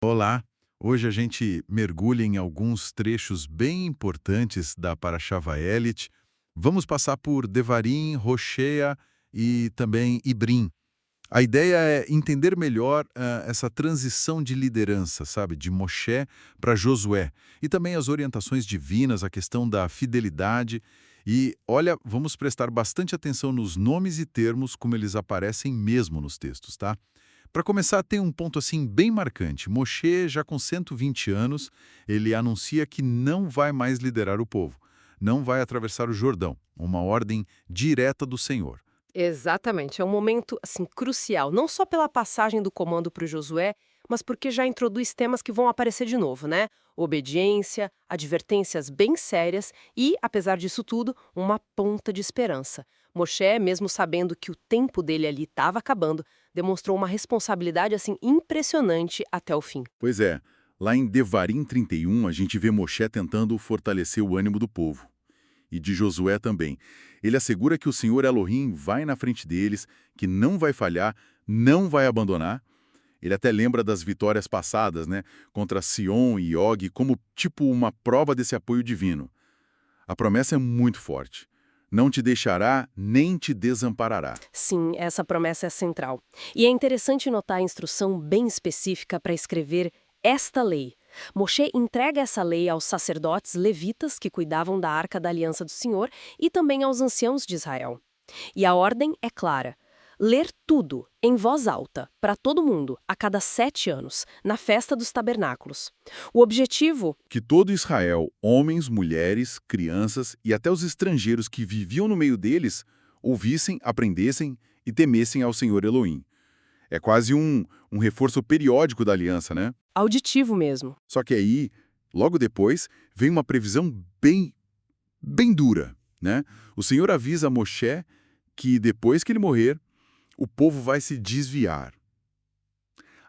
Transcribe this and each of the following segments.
Olá! Hoje a gente mergulha em alguns trechos bem importantes da Parashá Vayelet. Vamos passar por Devarim, Roshea e também Ibrim. A ideia é entender melhor essa transição de liderança, sabe, de Moshe para Josué. E também as orientações divinas, a questão da fidelidade. E, olha, vamos prestar bastante atenção nos nomes e termos como eles aparecem mesmo nos textos, tá? Para começar, tem um ponto assim bem marcante. Moshe, já com 120 anos, ele anuncia que não vai mais liderar o povo, não vai atravessar o Jordão, uma ordem direta do Senhor. Exatamente, é um momento assim crucial, não só pela passagem do comando para o Josué, mas porque já introduz temas que vão aparecer de novo, né? Obediência, advertências bem sérias e, apesar disso tudo, uma ponta de esperança. Moshe, mesmo sabendo que o tempo dele ali estava acabando, demonstrou uma responsabilidade assim impressionante até o fim. Pois é, lá em Devarim 31, a gente vê Moshe tentando fortalecer o ânimo do povo. E de Josué também. Ele assegura que o Senhor Elohim vai na frente deles, que não vai falhar, não vai abandonar. Ele até lembra das vitórias passadas, né, contra Sion e Og, como tipo uma prova desse apoio divino. A promessa é muito forte. Não te deixará, nem te desamparará. Sim, essa promessa é central. E é interessante notar a instrução bem específica para escrever esta lei. Moshe entrega essa lei aos sacerdotes levitas que cuidavam da Arca da Aliança do Senhor e também aos anciãos de Israel. E a ordem é clara. Ler tudo, em voz alta, para todo mundo, a cada 7 anos, na festa dos tabernáculos. O objetivo. Que todo Israel, homens, mulheres, crianças e até os estrangeiros que viviam no meio deles, ouvissem, aprendessem e temessem ao Senhor Elohim. É quase um reforço periódico da aliança, né? Auditivo mesmo. Só que aí, logo depois, vem uma previsão bem dura, né? O Senhor avisa a Moshe que depois que ele morrer, o povo vai se desviar.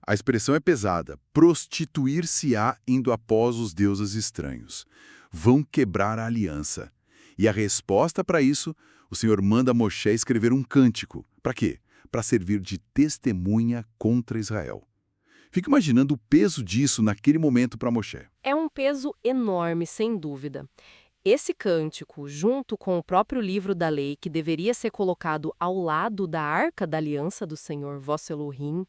A expressão é pesada, prostituir-se-á indo após os deuses estranhos. Vão quebrar a aliança. E a resposta para isso, o Senhor manda Moshe escrever um cântico. Para quê? Para servir de testemunha contra Israel. Fica imaginando o peso disso naquele momento para Moshe. É um peso enorme, sem dúvida. Esse cântico, junto com o próprio livro da lei, que deveria ser colocado ao lado da Arca da Aliança do Senhor vosso Elohim,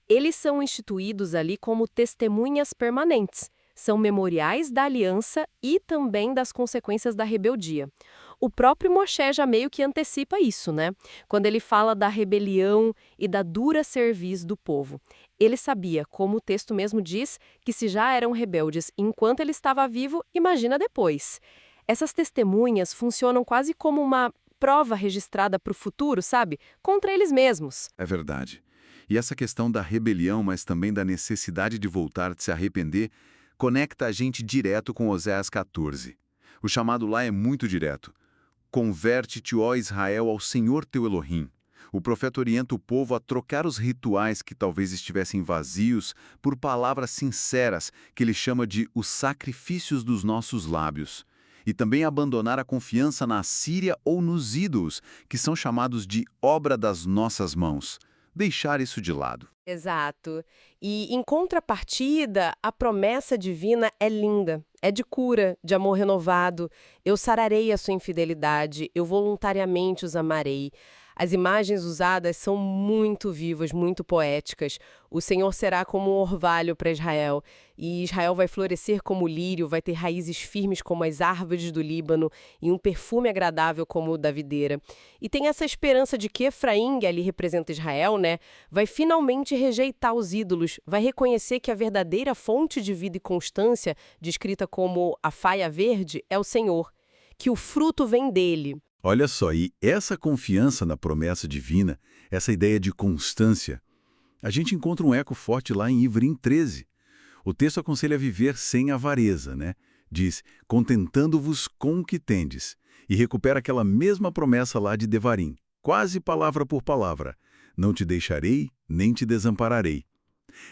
eles são instituídos ali como testemunhas permanentes. São memoriais da aliança e também das consequências da rebeldia. O próprio Moshe já meio que antecipa isso, né? Quando ele fala da rebelião e da dura cerviz do povo. Ele sabia, como o texto mesmo diz, que se já eram rebeldes enquanto ele estava vivo, imagina depois. Essas testemunhas funcionam quase como uma prova registrada para o futuro, sabe? Contra eles mesmos. É verdade. E essa questão da rebelião, mas também da necessidade de voltar, de se arrepender, conecta a gente direto com Oséias 14. O chamado lá é muito direto. Converte-te, ó Israel, ao Senhor teu Elohim. O profeta orienta o povo a trocar os rituais que talvez estivessem vazios por palavras sinceras, que ele chama de os sacrifícios dos nossos lábios. E também abandonar a confiança na Síria ou nos ídolos, que são chamados de obra das nossas mãos. Deixar isso de lado. Exato. E, em contrapartida, a promessa divina é linda. É de cura, de amor renovado. Eu sararei a sua infidelidade, eu voluntariamente os amarei. As imagens usadas são muito vivas, muito poéticas. O Senhor será como um orvalho para Israel, e Israel vai florescer como o lírio, vai ter raízes firmes como as árvores do Líbano e um perfume agradável como o da videira. E tem essa esperança de que Efraim, que ali representa Israel, né, vai finalmente rejeitar os ídolos, vai reconhecer que a verdadeira fonte de vida e constância, descrita como a faia verde, é o Senhor, que o fruto vem dele. Olha só, e essa confiança na promessa divina, essa ideia de constância, a gente encontra um eco forte lá em Ivrim 13. O texto aconselha a viver sem avareza, né? Diz, contentando-vos com o que tendes, e recupera aquela mesma promessa lá de Devarim, quase palavra por palavra. Não te deixarei, nem te desampararei.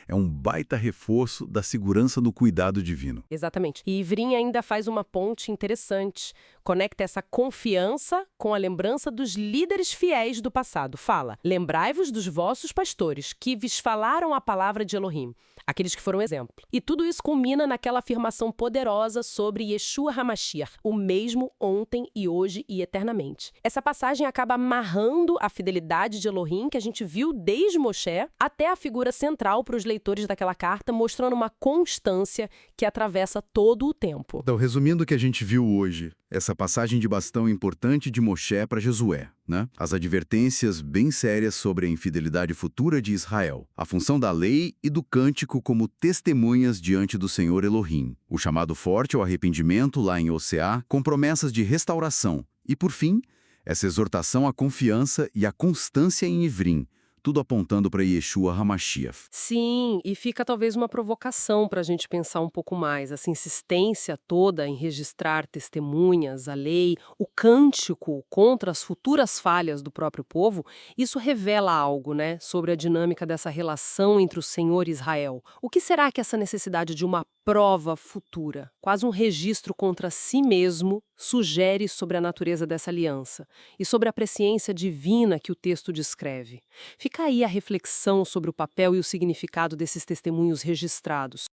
É um baita reforço da segurança no cuidado divino. Exatamente. E Ivrim ainda faz uma ponte interessante conecta essa confiança com a lembrança dos líderes fiéis do passado. Fala, lembrai-vos dos vossos pastores, que vos falaram a palavra de Elohim, aqueles que foram exemplo. E tudo isso culmina naquela afirmação poderosa sobre Yeshua HaMashiach, o mesmo ontem e hoje e eternamente. Essa passagem acaba amarrando a fidelidade de Elohim, que a gente viu desde Moshe, até a figura central para os leitores daquela carta, mostrando uma constância que atravessa todo o tempo. Então, resumindo o que a gente viu hoje, essa passagem de bastão importante de Moshe para Josué, né? As advertências bem sérias sobre a infidelidade futura de Israel, a função da lei e do cântico como testemunhas diante do Senhor Elohim, o chamado forte ao arrependimento lá em Oseá, com promessas de restauração, e, por fim, essa exortação à confiança e à constância em Ivrim, tudo apontando para Yeshua HaMashiach. Sim, e fica talvez uma provocação para a gente pensar um pouco mais. Essa insistência toda em registrar testemunhas, a lei, o cântico contra as futuras falhas do próprio povo, isso revela algo, né, sobre a dinâmica dessa relação entre o Senhor e Israel. O que será que essa necessidade de uma prova futura, quase um registro contra si mesmo, sugere sobre a natureza dessa aliança e sobre a presciência divina que o texto descreve? Fica aí a reflexão sobre o papel e o significado desses testemunhos registrados.